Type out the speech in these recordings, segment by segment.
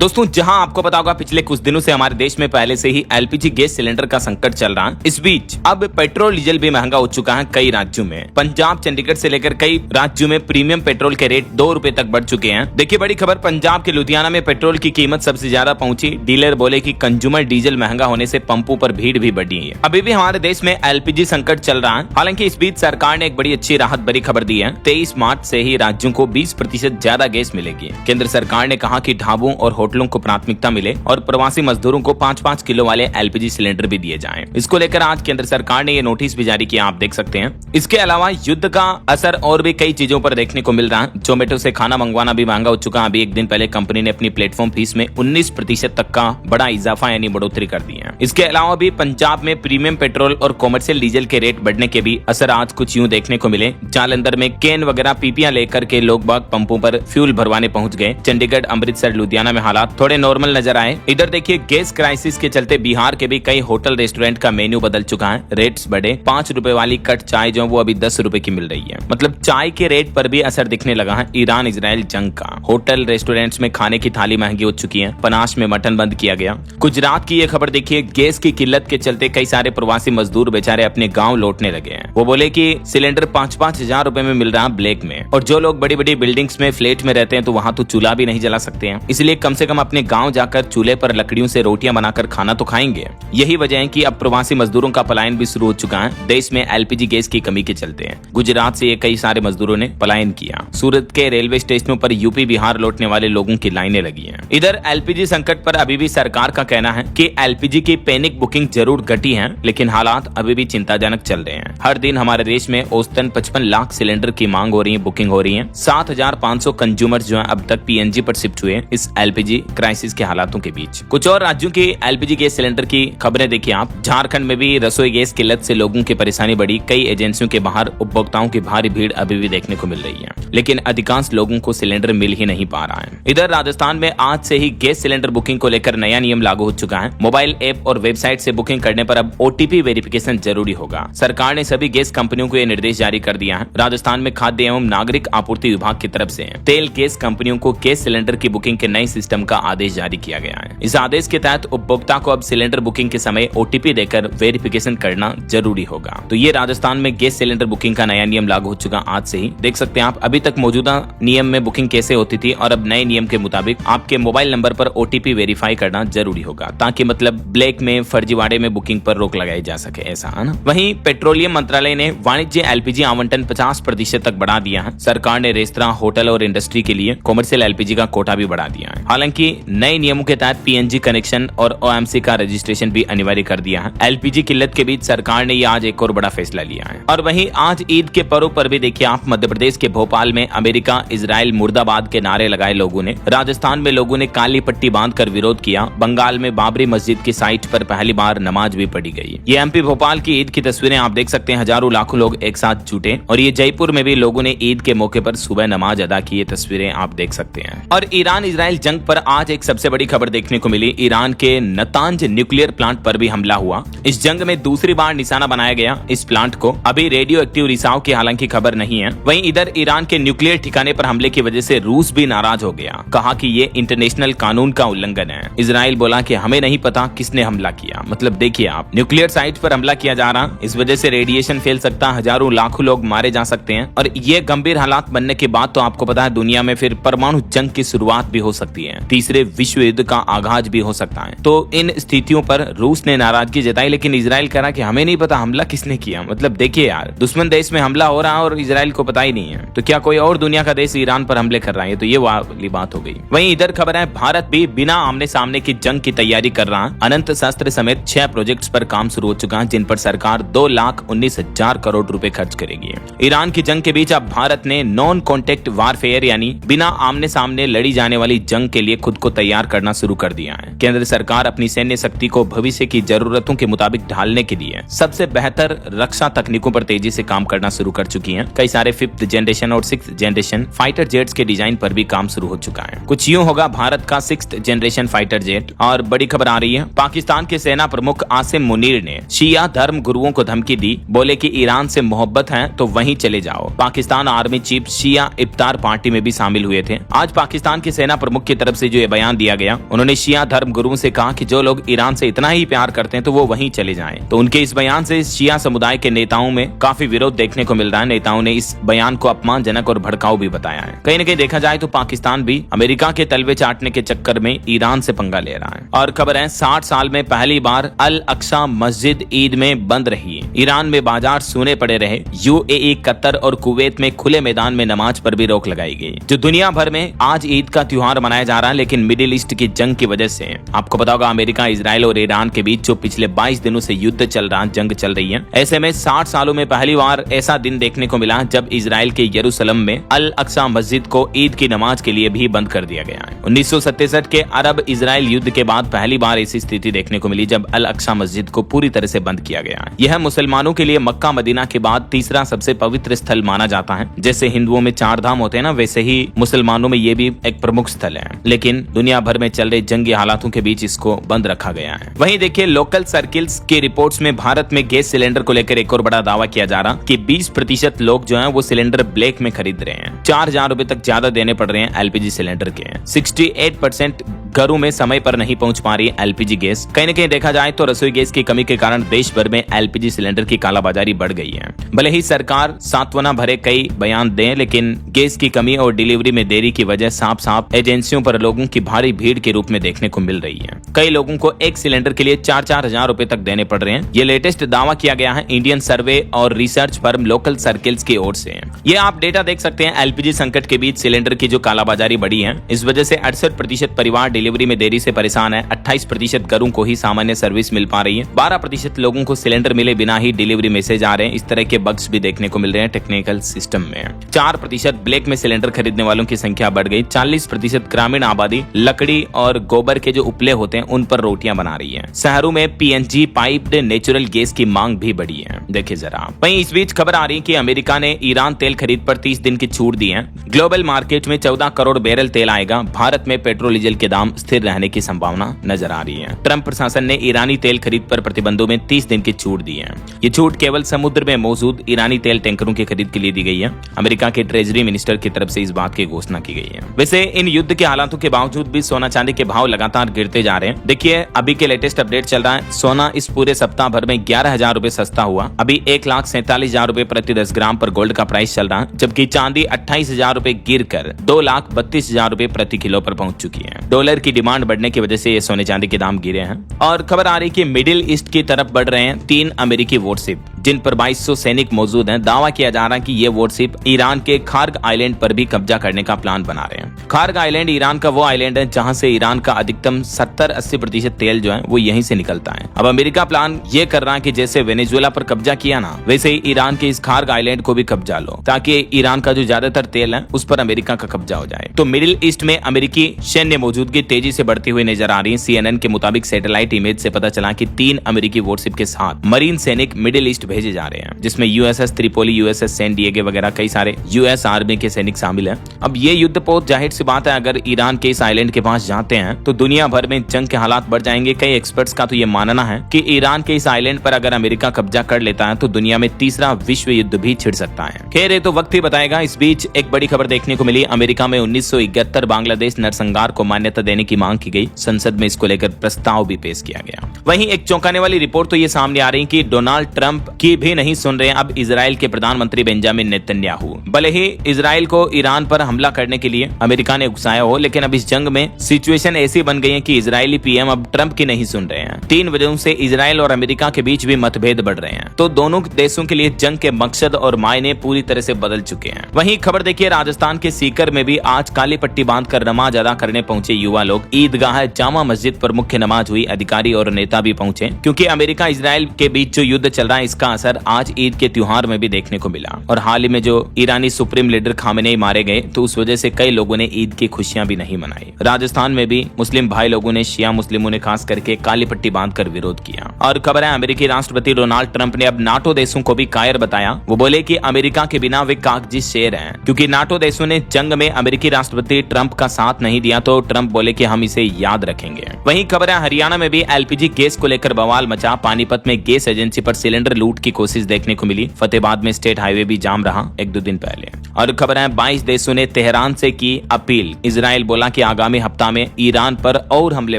दोस्तों, जहां आपको पता होगा पिछले कुछ दिनों से हमारे देश में पहले से ही एलपीजी गैस सिलेंडर का संकट चल रहा है। इस बीच अब पेट्रोल डीजल भी महंगा हो चुका है कई राज्यों में। पंजाब, चंडीगढ़ से लेकर कई राज्यों में प्रीमियम पेट्रोल के रेट 2 रुपए तक बढ़ चुके हैं। देखिए बड़ी खबर, पंजाब के लुधियाना में पेट्रोल की कीमत सबसे ज्यादा पहुंची। डीलर बोले कि कंज्यूमर डीजल महंगा होने से पंपों पर भीड़ भी बढ़ी है। अभी भी हमारे देश में एलपीजी संकट चल रहा है। हालांकि इस बीच सरकार ने एक बड़ी अच्छी राहत भरी खबर दी है। 23 मार्च से ही राज्यों को 20% ज्यादा गैस मिलेगी। केंद्र सरकार ने कहा कि ढाबों और होटलों को प्राथमिकता मिले और प्रवासी मजदूरों को 5-5 किलो वाले एलपीजी सिलेंडर भी दिए जाएं। इसको लेकर आज केंद्र सरकार ने ये नोटिस भी जारी किया, आप देख सकते हैं। इसके अलावा युद्ध का असर और भी कई चीजों पर देखने को मिल रहा है। जोमेटो से खाना मंगवाना भी महंगा हो चुका है। अभी एक दिन पहले कंपनी ने अपनी प्लेटफॉर्म फीस में 19% तक का बड़ा इजाफा यानी बढ़ोतरी कर दी है। इसके अलावा भी पंजाब में प्रीमियम पेट्रोल और कॉमर्शियल डीजल के रेट बढ़ने के भी असर आज कुछ यूं देखने को मिले। जालंधर में कैन वगैरह पीपियां लेकर के लोग बाग पंपों पर फ्यूल भरवाने पहुंच गए। चंडीगढ़, अमृतसर, लुधियाना में हालात थोड़े नॉर्मल नजर आए। इधर देखिए गैस क्राइसिस के चलते बिहार के भी कई होटल रेस्टोरेंट का मेन्यू बदल चुका है। रेट्स बढ़े। 5 रुपए वाली कट चाय जो वो अभी 10 रुपए की मिल रही है। मतलब चाय के रेट पर भी असर दिखने लगा है। ईरान इजराइल जंग का होटल रेस्टोरेंट्स में खाने की थाली महंगी हो चुकी है। पनाश में मटन बंद किया गया। गुजरात की ये खबर देखिए, गैस की किल्लत के चलते कई सारे प्रवासी मजदूर बेचारे अपने गाँव लौटने लगे हैं। वो बोले की सिलेंडर 5-5 हजार रुपए में मिल रहा है ब्लैक में। और जो लोग बड़ी बड़ी बिल्डिंग्स में फ्लैट में रहते हैं तो वहाँ तो चूल्हा भी नहीं जला सकते हैं। इसलिए कम से कम अपने गाँव जाकर चूल्हे पर लकड़ियों से रोटियां बनाकर खाना तो खाएंगे। यही वजह है कि अब प्रवासी मजदूरों का पलायन भी शुरू हो चुका है देश में एलपीजी गैस की कमी के चलते। गुजरात से कई सारे मजदूरों ने पलायन किया। सूरत के रेलवे स्टेशनों पर यूपी बिहार लौटने वाले लोगों की लाइनें लगी हैं। इधर एलपीजी संकट पर अभी भी सरकार का कहना है कि एलपीजी की पैनिक बुकिंग जरूर घटी है, लेकिन हालात अभी भी चिंताजनक चल रहे हैं। हर दिन हमारे देश में औसतन 55 लाख सिलेंडर की मांग हो रही है, बुकिंग हो रही है। 7,500 कंज्यूमर जो है अब तक पीएनजी पर शिफ्ट हुए इस एलपीजी क्राइसिस के हालातों के बीच। कुछ और राज्यों की एलपीजी गैस सिलेंडर की खबरें देखिए आप। झारखंड में भी रसोई गैस किल्लत से लोगों की परेशानी बढ़ी। कई एजेंसियों के बाहर उपभोक्ताओं की भारी भीड़ अभी भी देखने को मिल रही है, लेकिन अधिकांश लोगों को सिलेंडर मिल ही नहीं पा रहा है। इधर राजस्थान में आज से ही गैस सिलेंडर बुकिंग को लेकर नया नियम लागू हो चुका है। मोबाइल ऐप और वेबसाइट से बुकिंग करने पर अब ओटीपी वेरिफिकेशन जरूरी होगा। सरकार ने सभी गैस कंपनियों को यह निर्देश जारी कर दिया है। राजस्थान में खाद्य एवं नागरिक आपूर्ति विभाग की तरफ से तेल गैस कंपनियों को गैस सिलेंडर की बुकिंग के नए सिस्टम का आदेश जारी किया गया है। इस आदेश के तहत उपभोक्ता को अब सिलेंडर बुकिंग के समय ओटीपी देकर वेरिफिकेशन करना जरूरी होगा। तो ये राजस्थान में गैस सिलेंडर बुकिंग का नया नियम लागू हो चुका आज से ही। देख सकते हैं आप, अभी तक मौजूदा नियम में बुकिंग कैसे होती थी और अब नए नियम के मुताबिक आपके मोबाइल नंबर पर ओटीपी वेरीफाई करना जरूरी होगा, ताकि मतलब ब्लैक में, फर्जीवाड़े में बुकिंग पर रोक लगाई जा सके, ऐसा है ना। वहीं पेट्रोलियम मंत्रालय ने वाणिज्य एलपीजी आवंटन 50% तक बढ़ा दिया है। सरकार ने रेस्तरां, होटल और इंडस्ट्री के लिए कॉमर्शियल एलपीजी का कोटा भी बढ़ा दिया है। हालांकि नए नियमों के तहत पीएनजी कनेक्शन और ओएमसी का रजिस्ट्रेशन भी अनिवार्य कर दिया है। एलपीजी किल्लत के बीच सरकार ने आज एक और बड़ा फैसला लिया है। और वहीं आज ईद के पर्व पर भी देखिए आप, मध्य प्रदेश के भोपाल में अमेरिका, इजराइल, मुर्दाबाद के नारे लगाए लोगों ने। राजस्थान में लोगों ने काली पट्टी बांधकर विरोध किया। बंगाल में बाबरी मस्जिद की साइट पर पहली बार नमाज भी पढ़ी गई। ये एमपी भोपाल की ईद की तस्वीरें आप देख सकते हैं। हजारों लाखों लोग एक साथ जुटे और ये जयपुर में भी लोगों ने ईद के मौके पर सुबह नमाज अदा की। ये तस्वीरें आप देख सकते हैं। और ईरान इजराइल जंग पर आज एक सबसे बड़ी खबर देखने को मिली। ईरान के नतांज न्यूक्लियर प्लांट पर भी हमला हुआ। इस जंग में दूसरी बार निशाना बनाया गया इस प्लांट को। अभी रेडियो एक्टिव रिसाव की हालांकि खबर नहीं है। वहीं इधर ईरान के न्यूक्लियर ठिकाने पर हमले की वजह से रूस भी नाराज हो गया। कहा कि ये इंटरनेशनल कानून का उल्लंघन है। इजराइल बोला कि हमें नहीं पता किसने हमला किया। मतलब देखिए आप, न्यूक्लियर साइट पर हमला किया जा रहा, इस वजह से रेडिएशन फैल सकता, हजारों लाखों लोग मारे जा सकते हैं। और ये गंभीर हालात बनने के बाद तो आपको पता है दुनिया में फिर परमाणु जंग की शुरुआत भी हो सकती है। तीसरे विश्व युद्ध का आगाज भी हो सकता है। तो इन स्थितियों पर रूस ने नाराजगी जताई, लेकिन इजराइल कह रहा कि हमें नहीं पता हमला किसने किया। मतलब देखिए यार, दुश्मन देश में हमला हो रहा है और इजराइल को पता ही नहीं है। तो क्या कोई और दुनिया का देश ईरान पर हमले कर रहा है? तो ये वाली बात हो गई। वहीं इधर खबर है, भारत भी बिना आमने सामने की जंग की तैयारी कर रहा है। अनंत शस्त्र समेत 6 प्रोजेक्ट्स पर काम शुरू हो चुका है, जिन पर सरकार 2,19,000 करोड़ रुपए खर्च करेगी। ईरान की जंग के बीच अब भारत ने नॉन कॉन्टेक्ट वारफेयर यानी बिना आमने सामने लड़ी जाने वाली जंग के लिए खुद को तैयार करना शुरू कर दिया है। केंद्र सरकार अपनी सैन्य शक्ति को भविष्य की जरूरतों के मुताबिक ढालने के लिए सबसे बेहतर रक्षा तकनीकों पर तेजी से काम करना शुरू कर चुकी है। कई सारे 5th जनरेशन और 6th जनरेशन फाइटर जेट्स के डिजाइन पर भी काम शुरू हो चुका है। कुछ यूं होगा भारत का 6th जनरेशन फाइटर जेट। और बड़ी खबर आ रही है, पाकिस्तान के सेना प्रमुख आसिम मुनीर ने शिया धर्म गुरुओं को धमकी दी। बोले कि ईरान से मोहब्बत है तो वहीं चले जाओ। पाकिस्तान आर्मी चीफ शिया इफ्तार पार्टी में भी शामिल हुए थे। आज पाकिस्तान के सेना प्रमुख की तरफ से जो ये बयान दिया गया, उन्होंने शिया धर्म गुरुओं से कहा कि जो लोग ईरान से इतना ही प्यार करते हैं तो वो वहीं चले जाएं। तो उनके इस बयान से शिया समुदाय के नेताओं में काफी विरोध देखने को मिल रहा है। नेताओं ने इस बयान को अपमानजनक और भड़काऊ भी बताया है। कहीं न कहीं देखा जाए तो पाकिस्तान भी अमेरिका के तलवे चाटने के चक्कर में ईरान से पंगा ले रहा है। और खबर है 60 साल में पहली बार अल अक्सा मस्जिद ईद में बंद रही। ईरान में बाजार सूने पड़े रहे। यूएई, कतर और कुवैत में खुले मैदान में नमाज पर भी रोक लगाई गई। जो दुनिया भर में आज ईद का त्योहार मनाया जा रहा है, लेकिन मिडिल ईस्ट की जंग की वजह से आपको पता होगा अमेरिका, इजराइल और ईरान के बीच जो पिछले 22 दिनों से युद्ध चल रहा, जंग चल रही है। ऐसे में 60 सालों में पहली बार ऐसा दिन देखने को मिला जब इजराइल के यरूशलेम में अल अक्सा मस्जिद को ईद की नमाज के लिए भी बंद कर दिया गया है। 1967 के अरब इजराइल युद्ध के बाद पहली बार ऐसी स्थिति देखने को मिली जब अल अक्सा मस्जिद को पूरी तरह से बंद किया गया है। यह मुसलमानों के लिए मक्का मदीना के बाद तीसरा सबसे पवित्र स्थल माना जाता है। जैसे हिंदुओं में 4 धाम होते हैं ना, वैसे ही मुसलमानों में ये भी एक प्रमुख स्थल है। लेकिन दुनिया भर में चल रहे जंगी हालातों के बीच इसको बंद रखा गया है। वहीं देखिए लोकल सर्किल्स की रिपोर्ट्स में भारत में गैस सिलेंडर को लेकर एक और बड़ा दावा किया जा रहा कि 20% लोग जो हैं वो सिलेंडर ब्लैक में खरीद रहे हैं। 4000 रुपए तक ज्यादा देने पड़ रहे हैं एलपीजी सिलेंडर के। 68% घरों में समय पर नहीं पहुंच पा रही है एलपीजी गैस। कहीं न कहीं देखा जाए तो रसोई गैस की कमी के कारण देश भर में एलपीजी सिलेंडर की कालाबाजारी बढ़ गई है। भले ही सरकार सांत्वना भरे कई बयान दे, लेकिन गैस की कमी और डिलीवरी में देरी की वजह साफ साफ एजेंसियों पर लोगों की भारी भीड़ के रूप में देखने को मिल रही है। कई लोगों को एक सिलेंडर के लिए 4-4 हजार रुपए तक देने पड़ रहे हैं। ये लेटेस्ट दावा किया गया है इंडियन सर्वे और रिसर्च फर्म लोकल सर्किल्स की ओर से। ये आप डेटा देख सकते हैं। एलपीजी संकट के बीच सिलेंडर की जो कालाबाजारी बढ़ी है, इस वजह से 68% परिवार डिलीवरी में देरी से परेशान है। 28% घरों को ही सामान्य सर्विस मिल पा रही है। 12% लोगों को सिलेंडर मिले बिना ही डिलीवरी मैसेज आ रहे हैं। इस तरह के बग्स भी देखने को मिल रहे हैं टेक्निकल सिस्टम में। 4% ब्लैक में सिलेंडर खरीदने वालों की संख्या बढ़ गई। 40% ग्रामीण आबादी लकड़ी और गोबर के जो उपले होते हैं उन पर रोटियां बना रही है। शहरों में पीएनजी पाइप्ड नेचुरल गैस की मांग भी बढ़ी है। देखिए जरा। वहीं इस बीच खबर आ रही है कि अमेरिका ने ईरान तेल खरीद पर 30 दिन की छूट दी है। ग्लोबल मार्केट में 14 करोड़ बैरल तेल आएगा। भारत में पेट्रोल डीजल के दाम स्थिर रहने की संभावना नजर आ रही है। ट्रंप प्रशासन ने ईरानी तेल खरीद पर प्रतिबंधों में 30 दिन की छूट दी है। ये छूट केवल समुद्र में मौजूद ईरानी तेल टैंकरों की खरीद के लिए दी गई है। अमेरिका के ट्रेजरी मिनिस्टर की तरफ से इस बात की घोषणा की गई है। वैसे इन युद्ध के हालातों के बावजूद भी सोना चांदी के भाव लगातार गिरते जा रहे हैं। देखिए अभी के लेटेस्ट अपडेट चल रहा है। सोना इस पूरे सप्ताह भर में 11,000 रुपए सस्ता हुआ। अभी 1,47,000 रुपए प्रति 10 ग्राम पर गोल्ड का प्राइस चल रहा है, जबकि चांदी 28,000 रुपए गिर कर 2,32,000 रुपए प्रति किलो पर पहुंच चुकी है। डॉलर की डिमांड बढ़ने की वजह से ये सोने चांदी के दाम गिरे हैं। और खबर आ रही कि मिडिल ईस्ट की तरफ बढ़ रहे हैं 3 अमेरिकी वॉरशिप जिन पर 2200 सैनिक मौजूद हैं। दावा किया जा रहा है कि ये वॉरशिप ईरान के खार्ग आइलैंड पर भी कब्जा करने का प्लान बना रहे हैं। खार्ग आइलैंड ईरान का वो आइलैंड है जहां से ईरान का अधिकतम 70-80% तेल जो है वो यहीं से निकलता है। अब अमेरिका प्लान ये कर रहा है कि जैसे वेनेजुएला पर कब्जा किया ना, वैसे ही ईरान के इस खार्ग आइलैंड को भी कब्जा लो, ताकि ईरान का जो ज्यादातर तेल है उस पर अमेरिका का कब्जा हो जाए। तो मिडिल ईस्ट में अमेरिकी सैन्य मौजूदगी तेजी से बढ़ती हुई नजर आ रही है। CNN के मुताबिक सैटेलाइट इमेज से पता चला कि 3 अमेरिकी वॉरशिप के साथ मरीन सैनिक मिडिल ईस्ट भेजे जा रहे हैं, जिसमें USS Tripoli, USS San Diego वगैरह कई सारे US आर्मी के सैनिक शामिल हैं। अब ये युद्धपोत जाहिर सी बात है अगर ईरान के इस आइलैंड के पास जाते हैं तो दुनिया भर में जंग के हालात बढ़ जाएंगे। कई एक्सपर्ट्स का तो ये मानना है कि ईरान के इस आइलैंड पर अगर अमेरिका कब्जा कर लेता है तो दुनिया में तीसरा विश्व युद्ध भी छिड़ सकता है। खैर ये तो वक्त ही बताएगा। इस बीच एक बड़ी खबर देखने को मिली। अमेरिका में 1971 बांग्लादेश नरसंहार को मान्यता देने की मांग की गई। संसद में इसको लेकर प्रस्ताव भी पेश किया गया। वहीं एक चौंकाने वाली रिपोर्ट तो ये सामने आ रही कि डोनाल्ड ट्रंप की भी नहीं सुन रहे अब इजराइल के प्रधानमंत्री बेंजामिन नेतन्याहू। भले ही इजराइल को ईरान पर हमला करने के लिए अमेरिका ने उकसाया हो, लेकिन अब इस जंग में सिचुएशन ऐसी बन गई है कि इजरायली पीएम अब ट्रंप की नहीं सुन रहे हैं। 3 वजहों से इजराइल और अमेरिका के बीच भी मतभेद बढ़ रहे हैं। तो दोनों देशों के लिए जंग के मकसद और मायने पूरी तरह से बदल चुके हैं। वहीं खबर देखिए राजस्थान के सीकर में भी आज काली पट्टी बांधकर नमाज अदा करने पहुंचे युवा लोग। ईदगाह जामा मस्जिद पर मुख्य नमाज हुई। अधिकारी और नेता भी पहुंचे क्योंकि अमेरिका इजराइल के बीच जो युद्ध चल रहा है इसका असर आज ईद के त्योहार में भी देखने को मिला। और हाल ही में जो ईरानी सुप्रीम लीडर खामेनेई मारे गए तो उस वजह से कई लोगों ने ईद की खुशियां भी नहीं मनाई। राजस्थान में भी मुस्लिम भाई लोगों ने शिया मुस्लिमों ने खास करके काली पट्टी बांधकर विरोध किया। और खबर है अमेरिकी राष्ट्रपति डोनाल्ड ट्रंप ने अब नाटो देशों को भी कायर बताया। वो बोले कि अमेरिका के बिना वे कागजी शेर हैं, क्योंकि नाटो देशों ने जंग में अमेरिकी राष्ट्रपति ट्रंप का साथ नहीं दिया तो ट्रंप बोले कि हम इसे याद रखेंगे। वहीं खबर है हरियाणा में भी एलपीजी गैस को लेकर बवाल मचा। पानीपत में गैस एजेंसी पर सिलेंडर लूट की कोशिश देखने को मिली। फतेहाबाद में स्टेट हाईवे भी जाम रहा 1-2 दिन पहले। और खबर है 22 देशों ने तेहरान से की अपील। इजराइल बोला कि आगामी हफ्ता में ईरान पर और हमले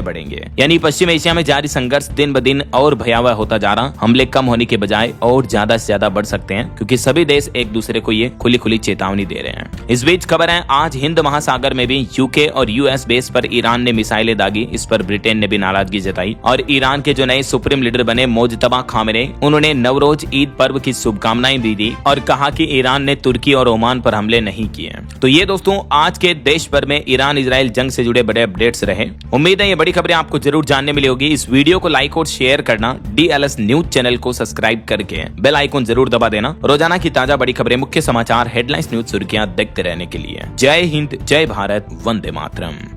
बढ़ेंगे। यानी पश्चिम एशिया में जारी संघर्ष दिन ब दिन और भयावह होता जा रहा। हमले कम होने के बजाय और ज्यादा से ज्यादा बढ़ सकते हैं, क्योंकि सभी देश एक दूसरे को ये खुली खुली चेतावनी दे रहे हैं। इस बीच खबर है आज हिंद महासागर में भी यूके और यूएस बेस पर ईरान ने मिसाइलें दागी। इस पर ब्रिटेन ने भी नाराजगी जताई। और ईरान के जो नए सुप्रीम लीडर बने मोजतबा खामेनेई, उन्होंने नवरोज ईद पर्व की शुभकामनाएं भी दी और कहा कि ईरान ने तुर्की और ओमान पर हमले नहीं किए। तो ये दोस्तों आज के देश भर में ईरान इजराइल जंग से जुड़े बड़े अपडेट्स रहे। उम्मीद है ये बड़ी खबरें आपको जरूर जानने मिली होगी। इस वीडियो को लाइक और शेयर करना, DLS न्यूज चैनल को सब्सक्राइब करके बेल आइकन जरूर दबा देना। रोजाना की ताजा बड़ी खबरें, मुख्य समाचार, हेडलाइंस, न्यूज सुर्खियां देखते रहने के लिए। जय हिंद, जय भारत, वंदे मातरम।